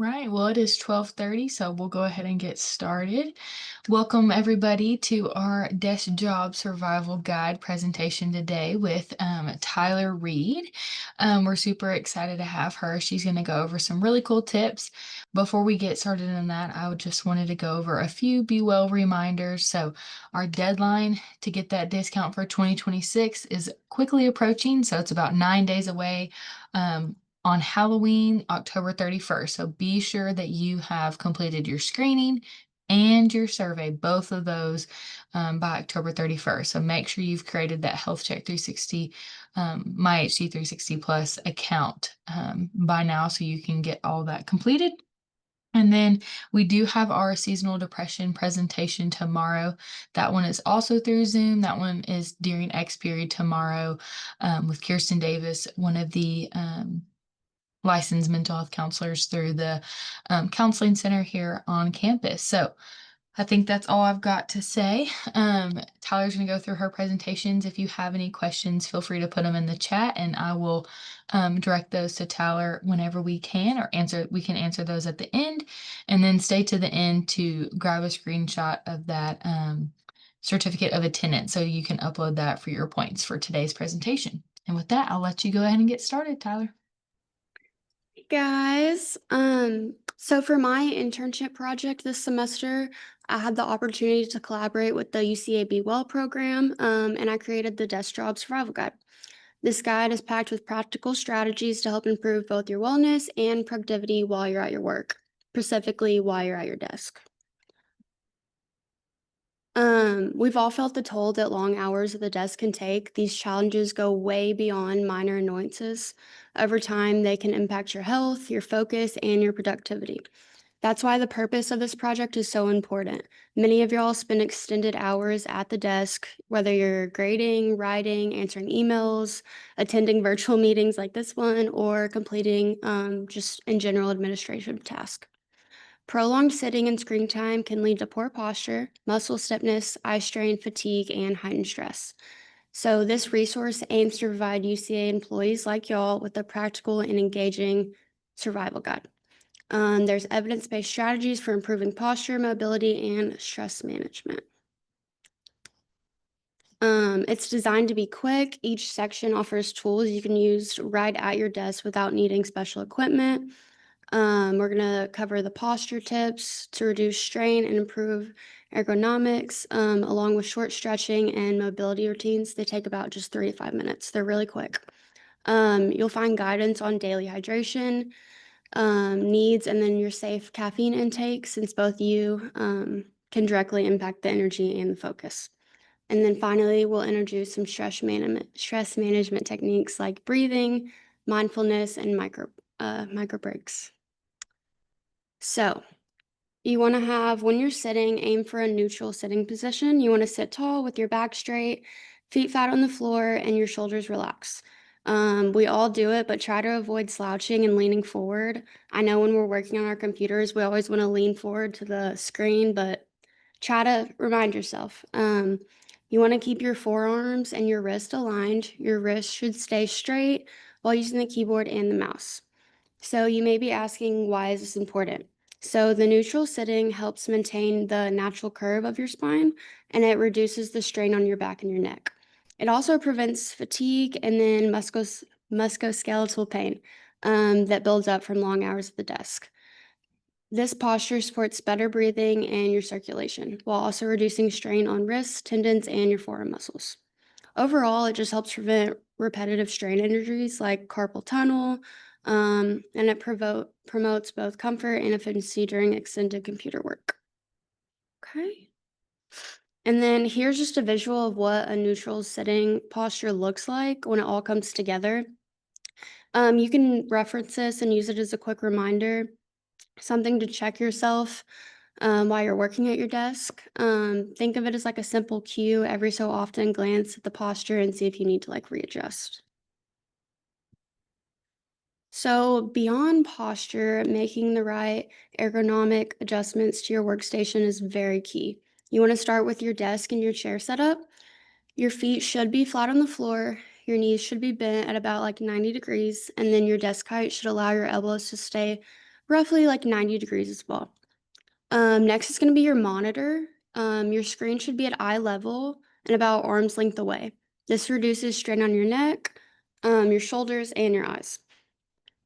right. Well, it is 12:30, so we'll go ahead and get started. Welcome everybody to our Desk Job Survival Guide presentation today with Tyler Reed. We're super excited to have her. She's going to go over some really cool tips. Before we get started in that, I just wanted to go over a few BeWell reminders. So our deadline to get that discount for 2026 is quickly approaching, so it's about 9 days away. On Halloween, October 31st. So be sure that you have completed your screening and your survey, both of those by October 31st. So make sure you've created that Health Check 360, My HC 360 Plus account by now so you can get all that completed. And then we do have our seasonal depression presentation tomorrow. That one is also through Zoom. That one is during X period tomorrow with Kirsten Davis, one of the licensed mental health counselors through the counseling center here on campus. So I think that's all I've got to say. Tyler's going to go through her presentations. If you have any questions, feel free to put them in the chat and I will direct those to Tyler whenever we can, or we can answer those at the end, and then stay to the end to grab a screenshot of that certificate of attendance so you can upload that for your points for today's presentation. And with that, I'll let you go ahead and get started, Tyler. Guys, so for my internship project this semester, I had the opportunity to collaborate with the UCA BeWell program, and I created the Desk Job Survival Guide. This guide is packed with practical strategies to help improve both your wellness and productivity while you're at your work, specifically while you're at your desk. We've all felt the toll that long hours at the desk can take. These challenges go way beyond minor annoyances. Over time, they can impact your health, your focus, and your productivity. That's why the purpose of this project is so important. Many of y'all spend extended hours at the desk, whether you're grading, writing, answering emails, attending virtual meetings like this one, or completing just in general administrative tasks. Prolonged sitting and screen time can lead to poor posture, muscle stiffness, eye strain, fatigue, and heightened stress. So this resource aims to provide UCA employees like y'all with a practical and engaging survival guide. There's evidence-based strategies for improving posture, mobility, and stress management. It's designed to be quick. Each section offers tools you can use right at your desk without needing special equipment. We're going to cover the posture tips to reduce strain and improve ergonomics, along with short stretching and mobility routines. They take about just 3 to 5 minutes. They're really quick. You'll find guidance on daily hydration needs and then your safe caffeine intake, since both you can directly impact the energy and the focus. And then finally, we'll introduce some stress management techniques like breathing, mindfulness, and micro breaks. So you want to have, when you're sitting, aim for a neutral sitting position. You want to sit tall with your back straight, feet flat on the floor, and your shoulders relaxed. We all do it, but try to avoid slouching and leaning forward. I know when we're working on our computers, we always want to lean forward to the screen, but try to remind yourself. You want to keep your forearms and your wrist aligned. Your wrist should stay straight while using the keyboard and the mouse. So you may be asking, why is this important? So the neutral sitting helps maintain the natural curve of your spine, and it reduces the strain on your back and your neck. It also prevents fatigue and then musculoskeletal pain that builds up from long hours at the desk. This posture supports better breathing and your circulation, while also reducing strain on wrists, tendons, and your forearm muscles. Overall, it just helps prevent repetitive strain injuries like carpal tunnel, and it promotes both comfort and efficiency during extended computer work. Okay. And then here's just a visual of what a neutral sitting posture looks like when it all comes together. You can reference this and use it as a quick reminder, something to check yourself while you're working at your desk. Think of it as like a simple cue. Every so often, glance at the posture and see if you need to readjust. So beyond posture, making the right ergonomic adjustments to your workstation is very key. You want to start with your desk and your chair setup. Your feet should be flat on the floor. Your knees should be bent at about 90 degrees, and then your desk height should allow your elbows to stay roughly like 90 degrees as well. Next is going to be your monitor. Your screen should be at eye level and about arm's length away. This reduces strain on your neck, your shoulders, and your eyes.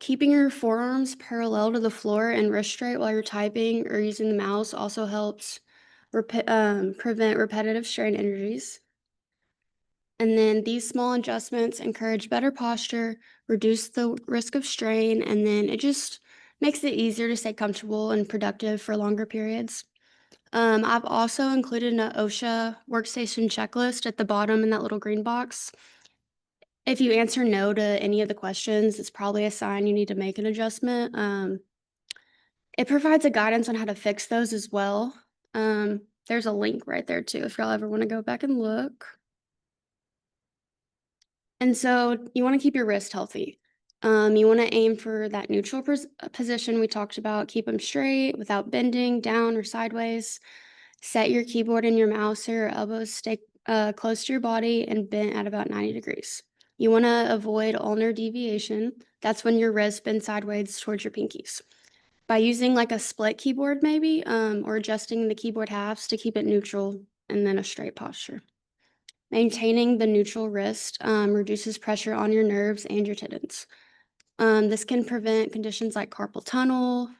Keeping your forearms parallel to the floor and wrist straight while you're typing or using the mouse also helps prevent repetitive strain injuries. And then these small adjustments encourage better posture, reduce the risk of strain, and then it just makes it easier to stay comfortable and productive for longer periods. I've also included an OSHA workstation checklist at the bottom in that little green box. If you answer no to any of the questions, it's probably a sign you need to make an adjustment. It provides a guidance on how to fix those as well. There's a link right there too if y'all ever want to go back and look. And so you want to keep your wrist healthy. You want to aim for that neutral position we talked about. Keep them straight without bending down or sideways. Set your keyboard and your mouse or your elbows stay close to your body and bent at about 90 degrees. You want to avoid ulnar deviation. That's when your wrist bends sideways towards your pinkies. By using like a split keyboard maybe, or adjusting the keyboard halves to keep it neutral and then a straight posture. Maintaining the neutral wrist reduces pressure on your nerves and your tendons. This can prevent conditions like carpal tunnel.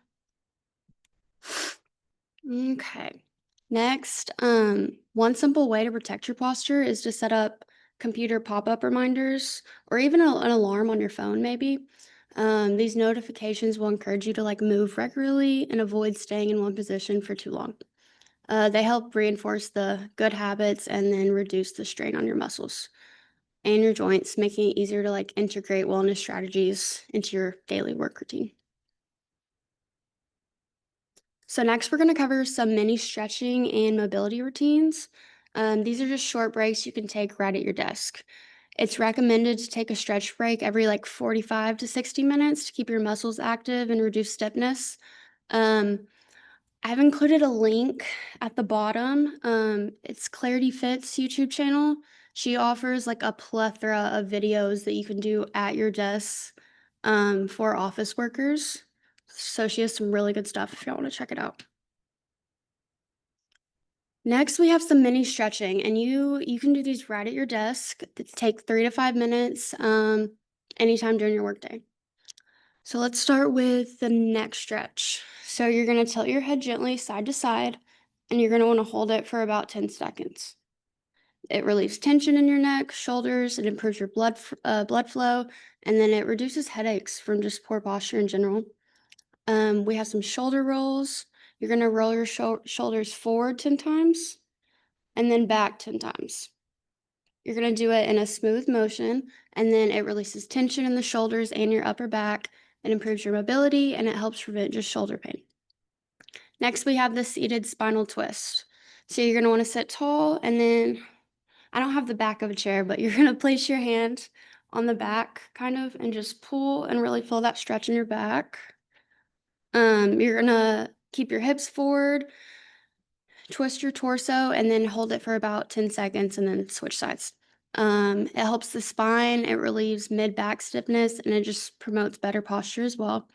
Okay. Next, one simple way to protect your posture is to set up computer pop-up reminders or even an alarm on your phone, maybe. These notifications will encourage you to like move regularly and avoid staying in one position for too long. They help reinforce the good habits and then reduce the strain on your muscles and your joints, making it easier to like integrate wellness strategies into your daily work routine. So next we're going to cover some mini stretching and mobility routines. These are just short breaks you can take right at your desk. It's recommended to take a stretch break every like 45 to 60 minutes to keep your muscles active and reduce stiffness. Um, I've included a link at the bottom. It's Clarity Fit's YouTube channel. She offers like a plethora of videos that you can do at your desk for office workers. So she has some really good stuff if y'all want to check it out. Next, we have some mini stretching, and you can do these right at your desk. Take 3 to 5 minutes anytime during your workday. So let's start with the neck stretch. So you're going to tilt your head gently side to side, and you're going to want to hold it for about 10 seconds. It relieves tension in your neck, shoulders, it improves your blood flow, and then it reduces headaches from just poor posture in general. We have some shoulder rolls. You're going to roll your shoulders forward 10 times and then back 10 times. You're going to do it in a smooth motion, and then it releases tension in the shoulders and your upper back. It improves your mobility, and it helps prevent just shoulder pain. Next, we have the seated spinal twist. So you're going to want to sit tall, and then I don't have the back of a chair, but you're going to place your hand on the back kind of and just pull and really feel that stretch in your back. You're going to keep your hips forward, twist your torso, and then hold it for about 10 seconds and then switch sides. It helps the spine, it relieves mid-back stiffness, and it just promotes better posture as well.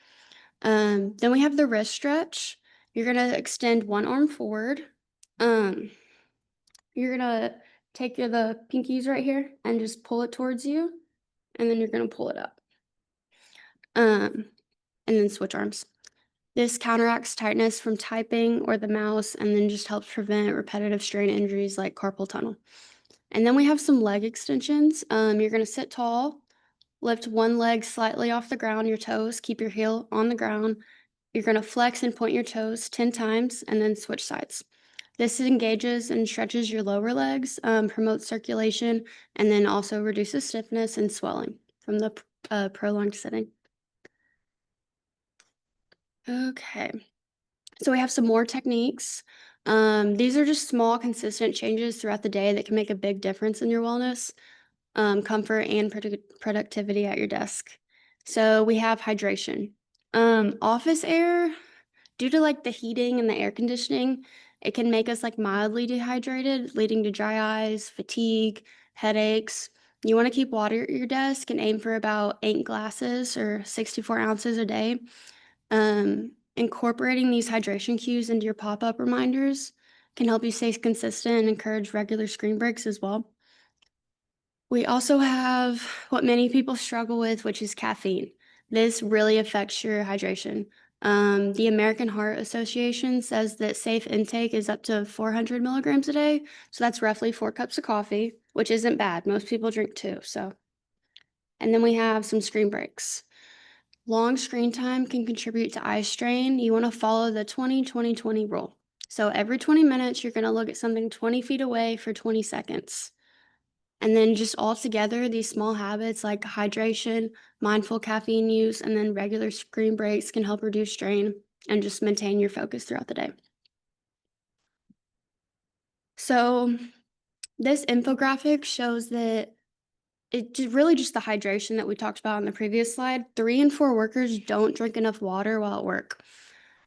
Then we have the wrist stretch. You're gonna extend one arm forward. You're gonna take the pinkies right here and just pull it towards you, and then you're gonna pull it up. And then switch arms. This counteracts tightness from typing or the mouse, and then just helps prevent repetitive strain injuries like carpal tunnel. And then we have some leg extensions. You're going to sit tall, lift one leg slightly off the ground, your toes, keep your heel on the ground. You're going to flex and point your toes 10 times and then switch sides. This engages and stretches your lower legs, promotes circulation, and then also reduces stiffness and swelling from the prolonged sitting. Okay, so we have some more techniques. These are just small, consistent changes throughout the day that can make a big difference in your wellness, comfort, and productivity at your desk. So we have hydration. Office air, due to like the heating and the air conditioning, it can make us like mildly dehydrated, leading to dry eyes, fatigue, headaches. You want to keep water at your desk and aim for about 8 glasses or 64 ounces a day. Incorporating these hydration cues into your pop-up reminders can help you stay consistent and encourage regular screen breaks as well. We also have what many people struggle with, which is caffeine. This really affects your hydration. The American Heart Association says that safe intake is up to 400 milligrams a day. So that's roughly 4 cups of coffee, which isn't bad. Most people drink 2. And then we have some screen breaks. Long screen time can contribute to eye strain. You want to follow the 20-20-20 rule. So every 20 minutes, you're going to look at something 20 feet away for 20 seconds. And then just all together, these small habits like hydration, mindful caffeine use, and then regular screen breaks can help reduce strain and just maintain your focus throughout the day. So this infographic shows that really just the hydration that we talked about on the previous slide. 3 in 4 workers don't drink enough water while at work.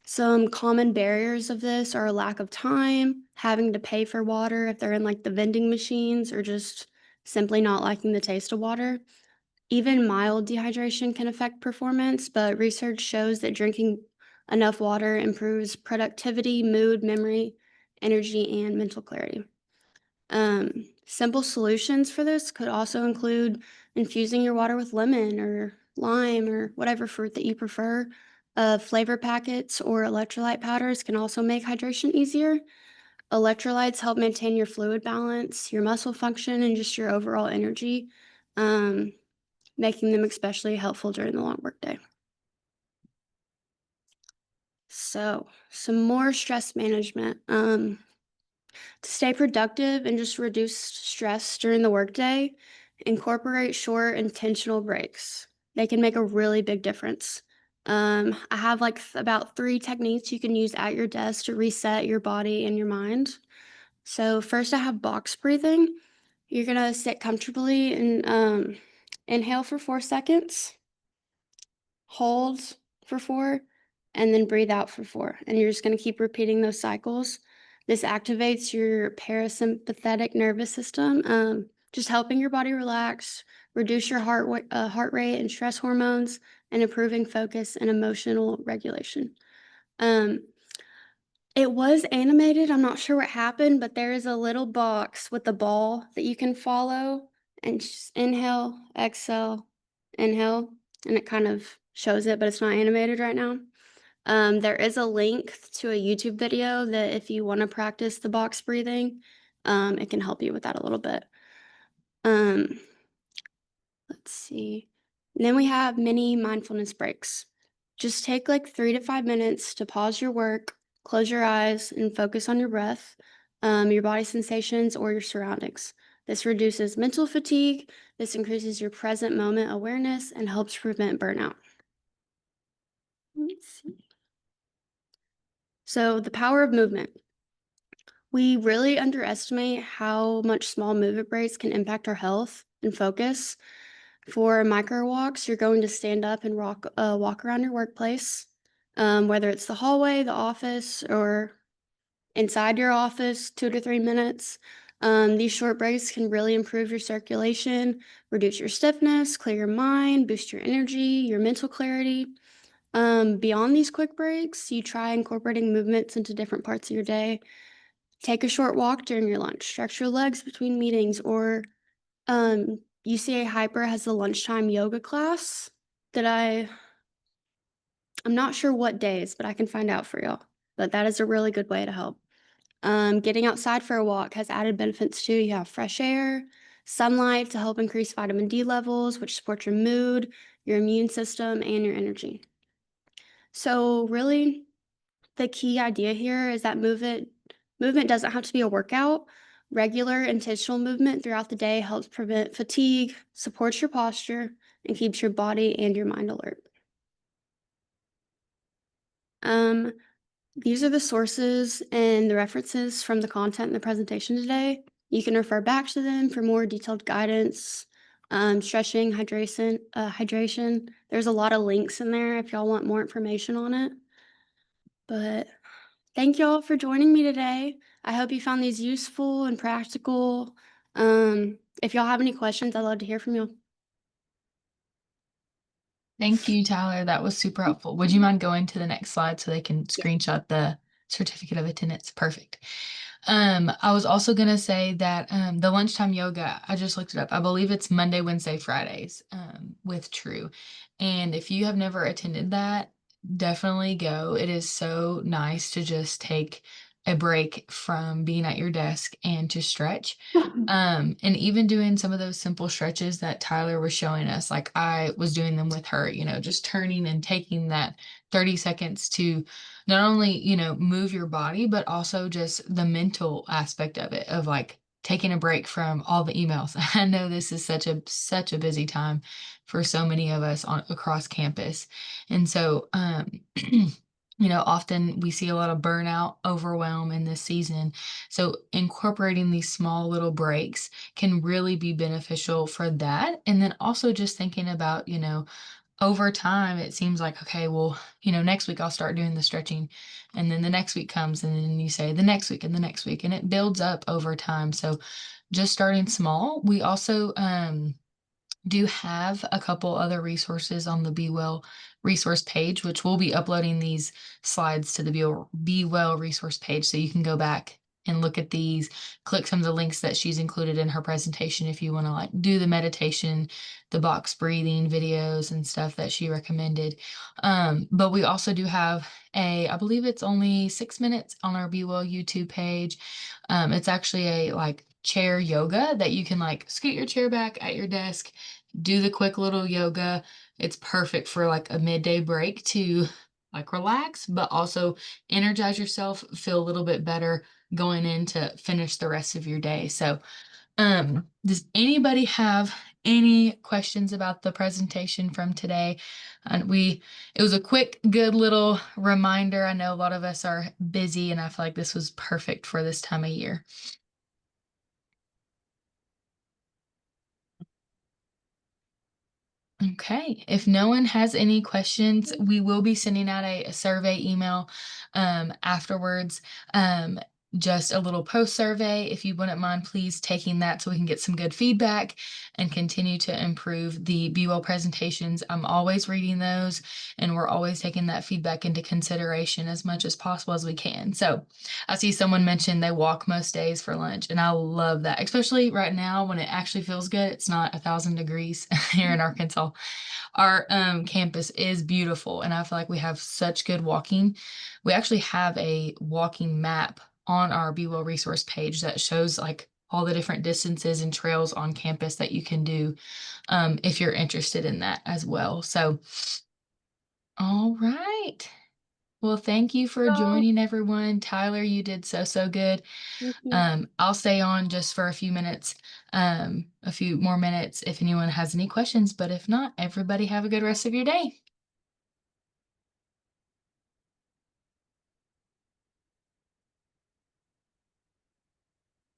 Some common barriers of this are a lack of time, having to pay for water if they're in like the vending machines, or just simply not liking the taste of water. Even mild dehydration can affect performance, but research shows that drinking enough water improves productivity, mood, memory, energy, and mental clarity. Simple solutions for this could also include infusing your water with lemon or lime or whatever fruit that you prefer. Flavor packets or electrolyte powders can also make hydration easier. Electrolytes help maintain your fluid balance, your muscle function, and just your overall energy, making them especially helpful during the long workday. So, some more stress management. To stay productive and just reduce stress during the workday, incorporate short, intentional breaks. They can make a really big difference. I have like about 3 techniques you can use at your desk to reset your body and your mind. So, first, I have box breathing. You're gonna sit comfortably and inhale for 4 seconds, hold for 4, and then breathe out for 4. And you're just going to keep repeating those cycles. This activates your parasympathetic nervous system, just helping your body relax, reduce your heart rate and stress hormones, and improving focus and emotional regulation. Um, it was animated. I'm not sure what happened, but there is a little box with a ball that you can follow and just inhale, exhale, inhale, and it kind of shows it, but it's not animated right now. There is a link to a YouTube video that if you want to practice the box breathing, it can help you with that a little bit. Um, let's see. And then we have mini mindfulness breaks. Just take like 3 to 5 minutes to pause your work, close your eyes, and focus on your breath, your body sensations, or your surroundings. This reduces mental fatigue, this increases your present moment awareness, and helps prevent burnout. Let's see. So, the power of movement. We really underestimate how much small movement breaks can impact our health and focus. For micro walks, you're going to stand up and walk around your workplace, whether it's the hallway, the office, or inside your office, 2 to 3 minutes. These short breaks can really improve your circulation, reduce your stiffness, clear your mind, boost your energy, your mental clarity. Beyond these quick breaks, you try incorporating movements into different parts of your day. Take a short walk during your lunch, stretch your legs between meetings, or UCA Hyper has the lunchtime yoga class that I'm not sure what days, but I can find out for y'all. But that is a really good way to help. Getting outside for a walk has added benefits too. You have fresh air, sunlight to help increase vitamin D levels, which support your mood, your immune system, and your energy. So really, the key idea here is that movement doesn't have to be a workout. Regular intentional movement throughout the day helps prevent fatigue, supports your posture, and keeps your body and your mind alert. Um, these are the sources and the references from the content in the presentation today. You can refer back to them for more detailed guidance. Stretching, hydration. There's a lot of links in there if y'all want more information on it. But thank y'all for joining me today. I hope you found these useful and practical. If y'all have any questions, I'd love to hear from you. Thank you, Tyler. That was super helpful. Would you mind going to the next slide so they can Yeah. screenshot the certificate of attendance? Perfect. I was also gonna say that the lunchtime yoga, I just looked it up. I believe it's Monday, Wednesday, Fridays with True. And if you have never attended that, definitely go. It is so nice to just take a break from being at your desk and to stretch. And even doing some of those simple stretches that Tyler was showing us, like I was doing them with her, just turning and taking that 30 seconds to not only, move your body, but also just the mental aspect of it, of like taking a break from all the emails. I know this is such a busy time for so many of us across campus. And so, often we see a lot of burnout, overwhelm in this season. So incorporating these small little breaks can really be beneficial for that. And then also just thinking about, over time, it seems like, okay, well, next week I'll start doing the stretching. And then the next week comes, and then you say the next week and the next week, and it builds up over time. So just starting small. We also, do have a couple other resources on the BeWell resource page, which we'll be uploading these slides to the BeWell resource page. So you can go back and look at these, click some of the links that she's included in her presentation if you want to like do the meditation, the box breathing videos and stuff that she recommended. But we also do have I believe it's only 6 minutes on our BeWell YouTube page. It's actually a like chair yoga that you can like scoot your chair back at your desk, do the quick little yoga. It's perfect for like a midday break to like relax, but also energize yourself, feel a little bit better going in to finish the rest of your day. So, does anybody have any questions about the presentation from today? And it was a quick, good little reminder. I know a lot of us are busy, and I feel like this was perfect for this time of year. Okay, if no one has any questions, we will be sending out a survey email afterwards. Um, just a little post survey. If you wouldn't mind, please taking that so we can get some good feedback and continue to improve the BeWell presentations. I'm always reading those, and we're always taking that feedback into consideration as much as possible as we can. So I see someone mentioned they walk most days for lunch, and I love that, especially right now when it actually feels good. It's not 1,000 degrees here in Arkansas. Our campus is beautiful, and I feel like we have such good walking. We actually have a walking map on our BeWell resource page that shows like all the different distances and trails on campus that you can do if you're interested in that as well. So, all right. Well, thank you for So, joining everyone. Tyler, you did so good. thank you. I'll stay on just for a few minutes, a few more minutes if anyone has any questions, but if not, everybody have a good rest of your day.